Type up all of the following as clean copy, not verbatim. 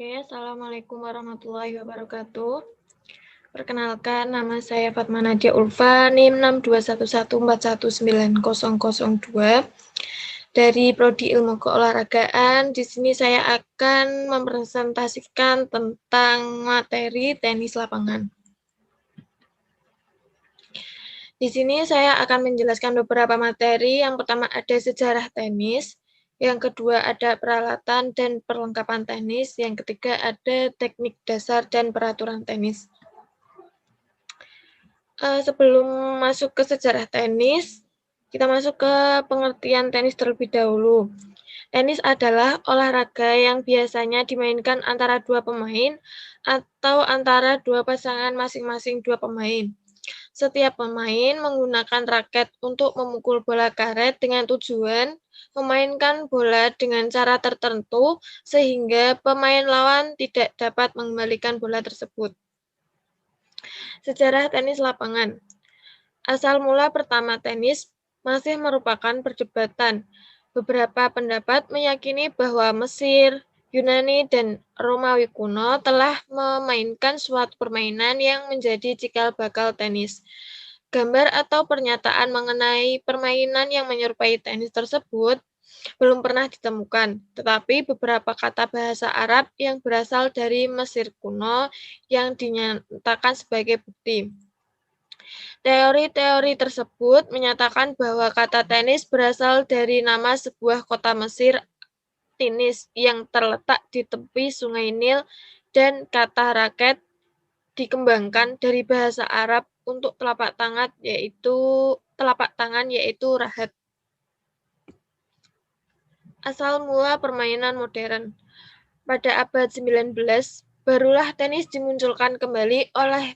Assalamualaikum warahmatullahi wabarakatuh. Perkenalkan, nama saya Fatma Nadia Ulfa, NIM 62114190002 dari Prodi Ilmu Keolahragaan. Di sini saya akan mempresentasikan tentang materi tenis lapangan. Di sini saya akan menjelaskan beberapa materi. Yang pertama ada sejarah tenis. Yang kedua ada peralatan dan perlengkapan tenis. Yang ketiga ada teknik dasar dan peraturan tenis. Sebelum masuk ke sejarah tenis, kita masuk ke pengertian tenis terlebih dahulu. Tenis adalah olahraga yang biasanya dimainkan antara dua pemain atau antara dua pasangan masing-masing dua pemain. Setiap pemain menggunakan raket untuk memukul bola karet dengan tujuan memainkan bola dengan cara tertentu sehingga pemain lawan tidak dapat mengembalikan bola tersebut. Sejarah tenis lapangan. Asal mula pertama tenis masih merupakan perdebatan. Beberapa pendapat meyakini bahwa Mesir, Yunani, dan Romawi kuno telah memainkan suatu permainan yang menjadi cikal bakal tenis. Gambar atau pernyataan mengenai permainan yang menyerupai tenis tersebut belum pernah ditemukan, tetapi beberapa kata bahasa Arab yang berasal dari Mesir kuno yang dinyatakan sebagai bukti. Teori-teori tersebut menyatakan bahwa kata tenis berasal dari nama sebuah kota Mesir, Tinis, yang terletak di tepi Sungai Nil, dan kata raket dikembangkan dari bahasa Arab untuk telapak tangan yaitu rahat. Asal mula permainan modern. Pada abad 19, barulah tenis dimunculkan kembali oleh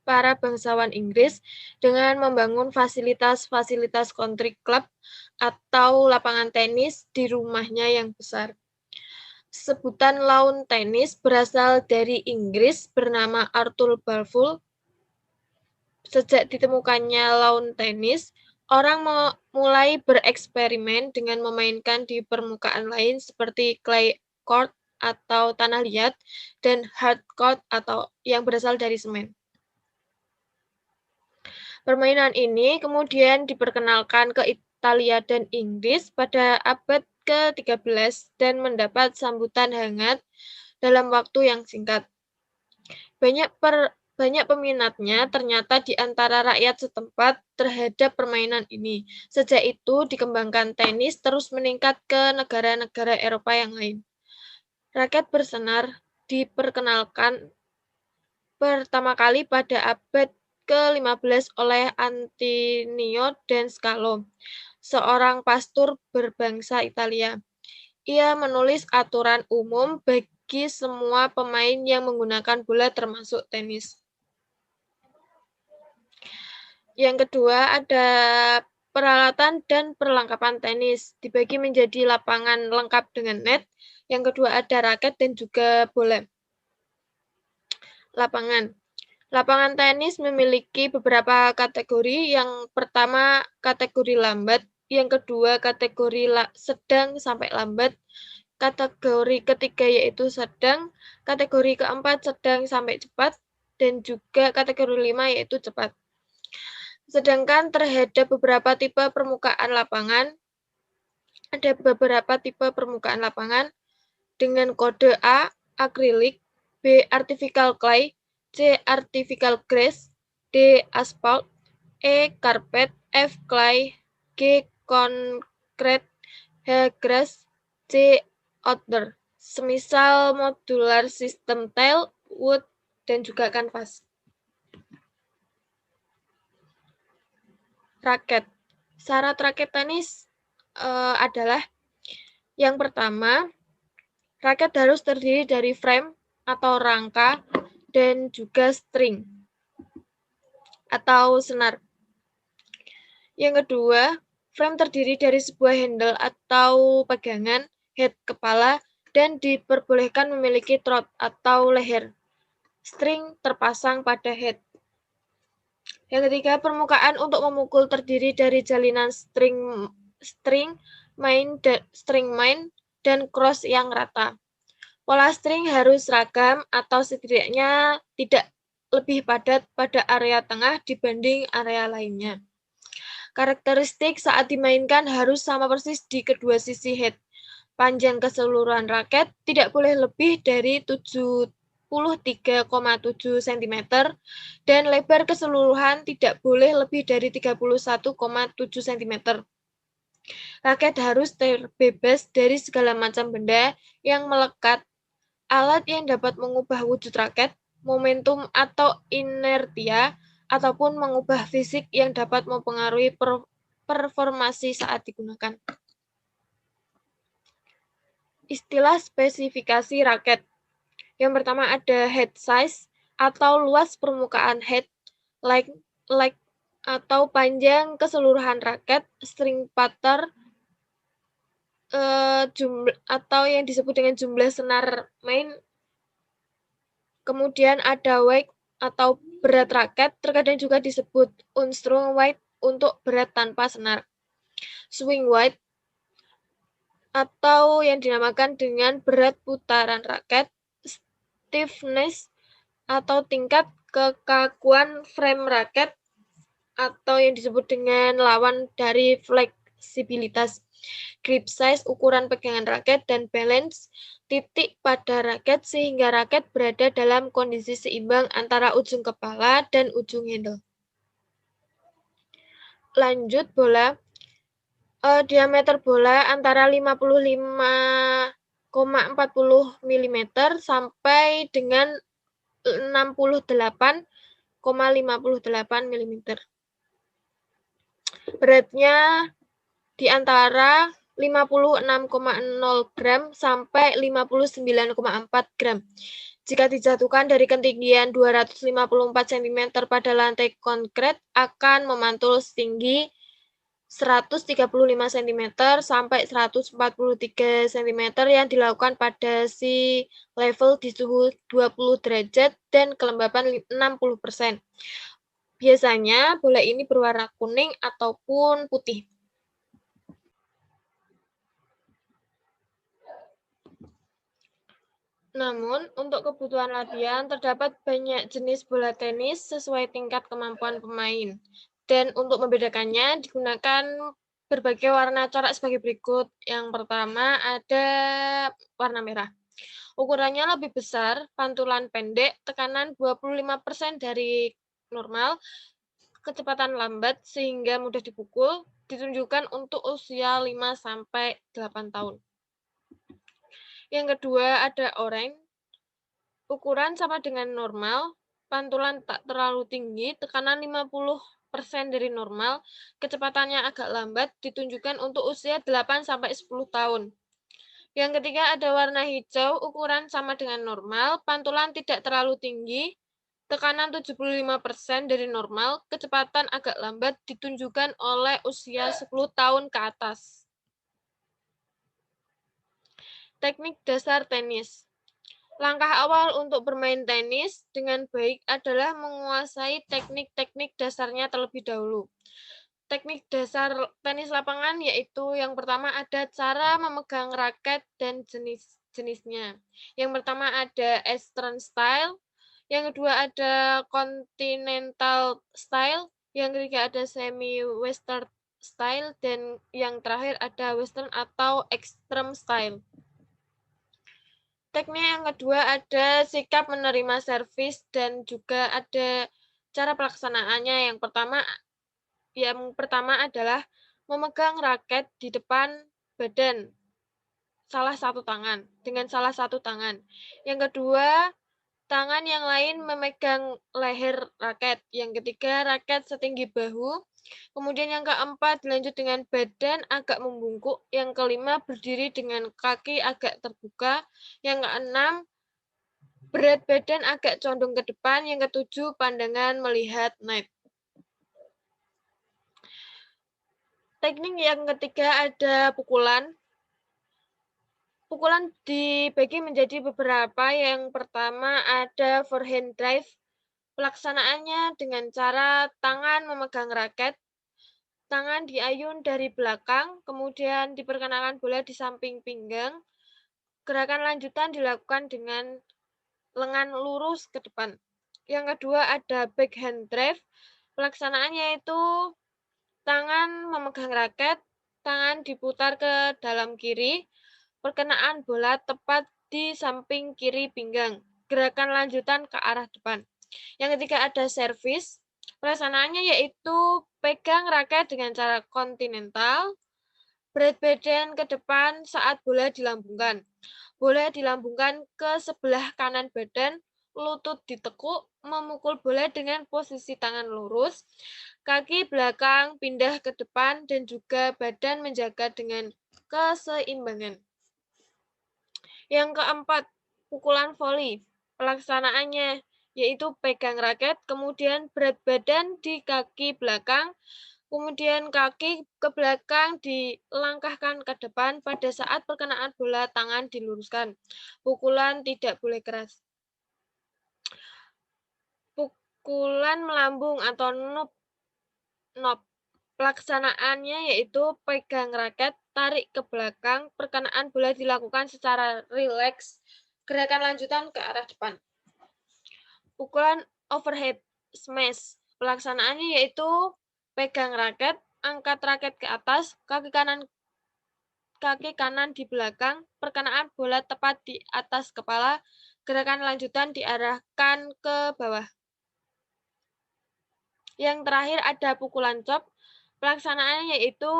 para bangsawan Inggris dengan membangun fasilitas-fasilitas country club atau lapangan tenis di rumahnya yang besar. Sebutan lawn tenis berasal dari Inggris bernama Arthur Balfour. Sejak ditemukannya lawn tenis, orang mulai bereksperimen dengan memainkan di permukaan lain seperti clay court atau tanah liat dan hard court atau yang berasal dari semen. Permainan ini kemudian diperkenalkan ke Italia dan Inggris pada abad ke-13 dan mendapat sambutan hangat dalam waktu yang singkat. Banyak peminatnya ternyata di antara rakyat setempat terhadap permainan ini. Sejak itu dikembangkan tenis terus meningkat ke negara-negara Eropa yang lain. Raket bersenar diperkenalkan pertama kali pada abad ke-15 oleh Antonio dan Scalo, seorang pastor berbangsa Italia. Ia menulis aturan umum bagi semua pemain yang menggunakan bola termasuk tenis. Yang kedua ada peralatan dan perlengkapan tenis, dibagi menjadi lapangan lengkap dengan net. Yang kedua ada raket dan juga bola. Lapangan tenis memiliki beberapa kategori. Yang pertama kategori lambat, yang kedua kategori sedang sampai lambat, kategori ketiga yaitu sedang, kategori keempat sedang sampai cepat, dan juga kategori 5 yaitu cepat. Sedangkan terhadap beberapa tipe permukaan lapangan, ada beberapa tipe permukaan lapangan dengan kode A, akrilik, B, artificial clay, C, artificial grass, D, asphalt, E, carpet, F, clay, G, concrete, H, grass, C, outdoor. Semisal modular system tile, wood, dan juga kanvas. Raket. Syarat raket tenis adalah yang pertama, raket harus terdiri dari frame atau rangka dan juga string atau senar. Yang kedua, frame terdiri dari sebuah handle atau pegangan, head kepala, dan diperbolehkan memiliki throat atau leher. String terpasang pada head. Yang ketiga, permukaan untuk memukul terdiri dari jalinan string main dan cross yang rata. Pola string harus seragam atau setidaknya tidak lebih padat pada area tengah dibanding area lainnya. Karakteristik saat dimainkan harus sama persis di kedua sisi head. Panjang keseluruhan raket tidak boleh lebih dari 73,7 cm dan lebar keseluruhan tidak boleh lebih dari 31,7 cm. Raket harus terbebas dari segala macam benda yang melekat, alat yang dapat mengubah wujud raket, momentum atau inertia, ataupun mengubah fisik yang dapat mempengaruhi performasi saat digunakan. Istilah spesifikasi raket. Yang pertama ada head size atau luas permukaan head, like atau panjang keseluruhan raket, string putter, jumlah atau yang disebut dengan jumlah senar main. Kemudian ada weight atau berat raket, terkadang juga disebut unstrung weight untuk berat tanpa senar. Swing weight atau yang dinamakan dengan berat putaran raket, stiffness atau tingkat kekakuan frame raket atau yang disebut dengan lawan dari fleksibilitas, grip size, ukuran pegangan raket, dan balance titik pada raket sehingga raket berada dalam kondisi seimbang antara ujung kepala dan ujung handle. Lanjut bola. Diameter bola antara 55,40 mm sampai dengan 68,58 mm. Beratnya di antara 56,0 gram sampai 59,4 gram. Jika dijatuhkan dari ketinggian 254 cm pada lantai konkret, akan memantul setinggi 135 cm sampai 143 cm yang dilakukan pada sea level di suhu 20 derajat dan kelembapan 60%. Biasanya bola ini berwarna kuning ataupun putih. Namun, untuk kebutuhan latihan, terdapat banyak jenis bola tenis sesuai tingkat kemampuan pemain. Dan untuk membedakannya, digunakan berbagai warna corak sebagai berikut. Yang pertama ada warna merah. Ukurannya lebih besar, pantulan pendek, tekanan 25% dari normal, kecepatan lambat sehingga mudah dipukul, ditunjukkan untuk usia 5-8 tahun. Yang kedua ada orange, ukuran sama dengan normal, pantulan tak terlalu tinggi, tekanan 50% dari normal, kecepatannya agak lambat, ditunjukkan untuk usia 8-10 tahun. Yang ketiga ada warna hijau, ukuran sama dengan normal, pantulan tidak terlalu tinggi, tekanan 75% dari normal, kecepatan agak lambat, ditunjukkan oleh usia 10 tahun ke atas. Teknik dasar tenis. Langkah awal untuk bermain tenis dengan baik adalah menguasai teknik-teknik dasarnya terlebih dahulu. Teknik dasar tenis lapangan yaitu yang pertama ada cara memegang raket dan jenis-jenisnya. Yang pertama ada Eastern style, yang kedua ada Continental style, yang ketiga ada semi-western style, dan yang terakhir ada Western atau extreme style. Teknik yang kedua ada sikap menerima servis dan juga ada cara pelaksanaannya. Yang pertama adalah memegang raket di depan badan dengan salah satu tangan. Yang kedua, tangan yang lain memegang leher raket. Yang ketiga, raket setinggi bahu. Kemudian yang keempat, dilanjut dengan badan agak membungkuk. Yang kelima, berdiri dengan kaki agak terbuka. Yang keenam, berat badan agak condong ke depan. Yang ketujuh, pandangan melihat net. Teknik yang ketiga ada pukulan. Pukulan dibagi menjadi beberapa. Yang pertama ada forehand drive. Pelaksanaannya dengan cara tangan memegang raket, tangan diayun dari belakang, kemudian diperkenalkan bola di samping pinggang, Gerakan lanjutan dilakukan dengan lengan lurus ke depan. Yang kedua ada backhand drive. Pelaksanaannya itu tangan memegang raket, tangan diputar ke dalam kiri, perkenaan bola tepat di samping kiri pinggang. Gerakan lanjutan ke arah depan. Yang ketiga ada servis. Pelaksanaannya yaitu pegang raket dengan cara kontinental, berat badan ke depan saat bola dilambungkan. Bola dilambungkan ke sebelah kanan badan, lutut ditekuk, memukul bola dengan posisi tangan lurus, kaki belakang pindah ke depan, dan juga badan menjaga dengan keseimbangan. Yang keempat, pukulan voli. Pelaksanaannya yaitu pegang raket, kemudian berat badan di kaki belakang, kemudian kaki ke belakang dilangkahkan ke depan pada saat perkenaan bola tangan diluruskan. Pukulan tidak boleh keras. Pukulan melambung atau knob. Pelaksanaannya yaitu pegang raket, tarik ke belakang, perkenaan bola dilakukan secara rileks, gerakan lanjutan ke arah depan. Pukulan overhead smash. Pelaksanaannya yaitu pegang raket, angkat raket ke atas, kaki kanan di belakang, perkenaan bola tepat di atas kepala, gerakan lanjutan diarahkan ke bawah. Yang terakhir ada pukulan chop. Pelaksanaannya yaitu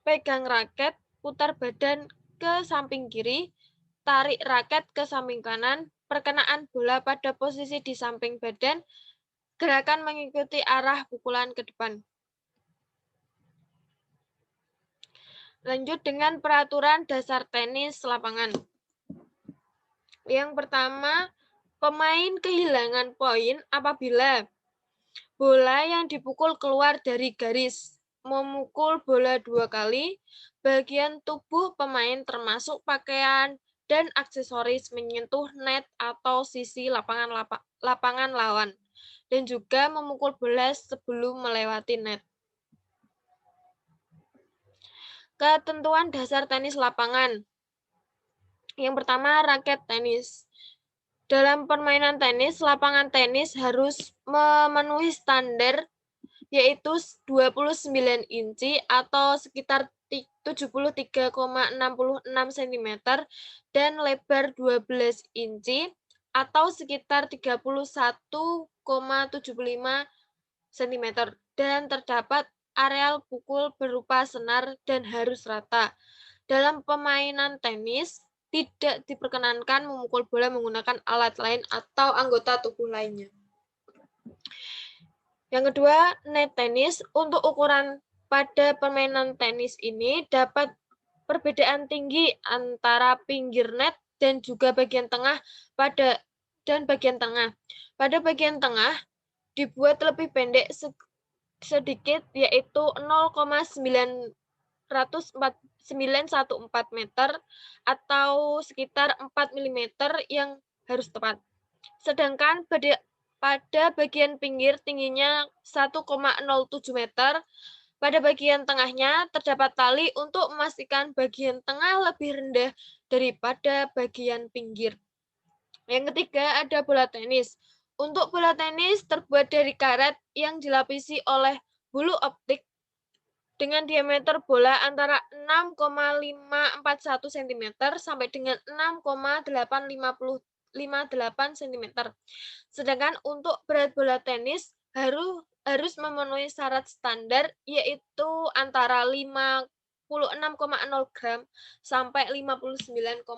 pegang raket, putar badan ke samping kiri, tarik raket ke samping kanan, perkenaan bola pada posisi di samping badan, gerakan mengikuti arah pukulan ke depan. Lanjut dengan peraturan dasar tenis lapangan. Yang pertama, pemain kehilangan poin apabila bola yang dipukul keluar dari garis, memukul bola 2 kali, bagian tubuh pemain termasuk pakaian dan aksesoris menyentuh net atau sisi lapangan lawan, dan juga memukul bola sebelum melewati net. Ketentuan dasar tenis lapangan. Yang pertama, raket tenis. Dalam permainan tenis, lapangan tenis harus memenuhi standar yaitu 29 inci atau sekitar 73,66 cm dan lebar 12 inci atau sekitar 31,75 cm dan terdapat areal pukul berupa senar dan harus rata. Dalam permainan tenis, tidak diperkenankan memukul bola menggunakan alat lain atau anggota tubuh lainnya. Yang kedua, net tenis. Untuk ukuran pada permainan tenis ini dapat perbedaan tinggi antara pinggir net dan juga bagian tengah bagian tengah. Pada bagian tengah dibuat lebih pendek sedikit yaitu 0,914 meter atau sekitar 4 mm yang harus tepat. Sedangkan pada bagian pinggir tingginya 1,07 meter. Pada bagian tengahnya terdapat tali untuk memastikan bagian tengah lebih rendah daripada bagian pinggir. Yang ketiga ada bola tenis. Untuk bola tenis terbuat dari karet yang dilapisi oleh bulu optik dengan diameter bola antara 6,541 cm sampai dengan 6,858 cm. Sedangkan untuk berat bola tenis harus memenuhi syarat standar yaitu antara 56,0 gram sampai 59,4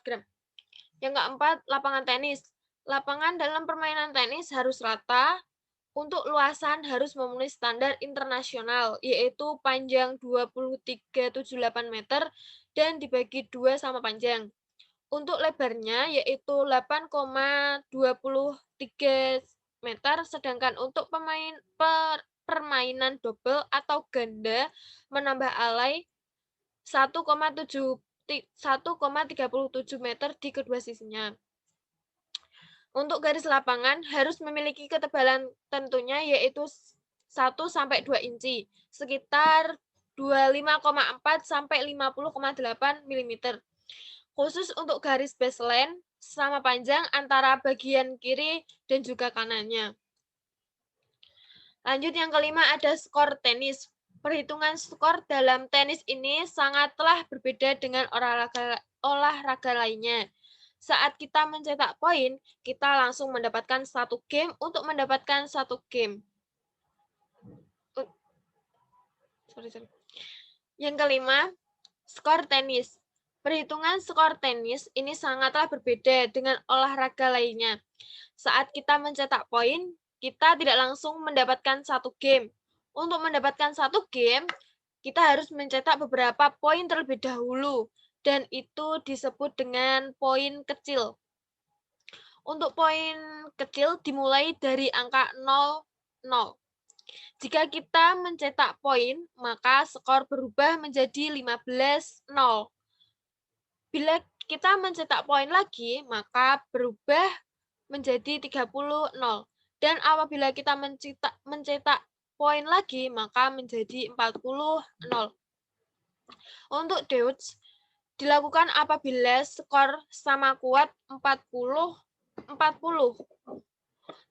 gram. Yang keempat, lapangan tenis. Lapangan dalam permainan tenis harus rata. Untuk luasan harus memenuhi standar internasional, yaitu panjang 2378 meter dan dibagi 2 sama panjang. Untuk lebarnya yaitu 8,23 meter, sedangkan untuk permainan double atau ganda menambah alai 1,37 meter di kedua sisinya. Untuk garis lapangan harus memiliki ketebalan tentunya yaitu 1 sampai 2 inci, sekitar 25,4 sampai 50,8 mm. khusus untuk garis baseline sama panjang antara bagian kiri dan juga kanannya. Lanjut yang kelima ada skor tenis. Perhitungan skor dalam tenis ini sangatlah berbeda dengan olahraga lainnya. Saat kita mencetak poin, kita langsung mendapatkan satu game untuk mendapatkan satu game. Yang kelima, skor tenis. Perhitungan skor tenis ini sangatlah berbeda dengan olahraga lainnya. Saat kita mencetak poin, kita tidak langsung mendapatkan satu game. Untuk mendapatkan satu game, kita harus mencetak beberapa poin terlebih dahulu, dan itu disebut dengan poin kecil. Untuk poin kecil dimulai dari angka 0,0. Jika kita mencetak poin, maka skor berubah menjadi 15-0. Bila kita mencetak poin lagi, maka berubah menjadi 30-0. Dan apabila kita mencetak poin lagi, maka menjadi 40-0. Untuk deutsch, dilakukan apabila skor sama kuat 40-40.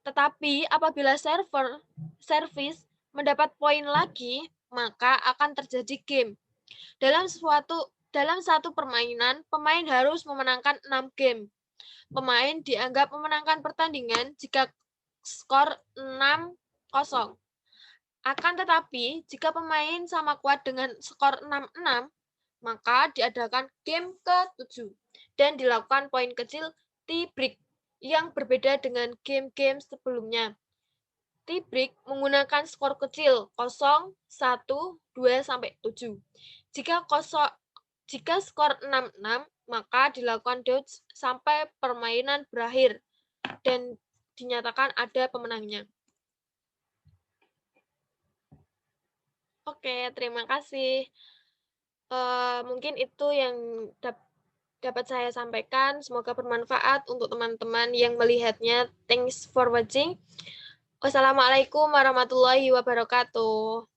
Tetapi apabila servis mendapat poin lagi, maka akan terjadi game. Dalam satu permainan, pemain harus memenangkan 6 game. Pemain dianggap memenangkan pertandingan jika skor 6-0. Akan tetapi, jika pemain sama kuat dengan skor 6-6, maka diadakan game ke-7 dan dilakukan poin kecil tie break yang berbeda dengan game-game sebelumnya. Tie break menggunakan skor kecil 0, 1, 2, sampai 7. Jika skor 6-6, maka dilakukan dodge sampai permainan berakhir dan dinyatakan ada pemenangnya. Oke, terima kasih. Mungkin itu yang dapat saya sampaikan. Semoga bermanfaat untuk teman-teman yang melihatnya. Thanks for watching. Wassalamualaikum warahmatullahi wabarakatuh.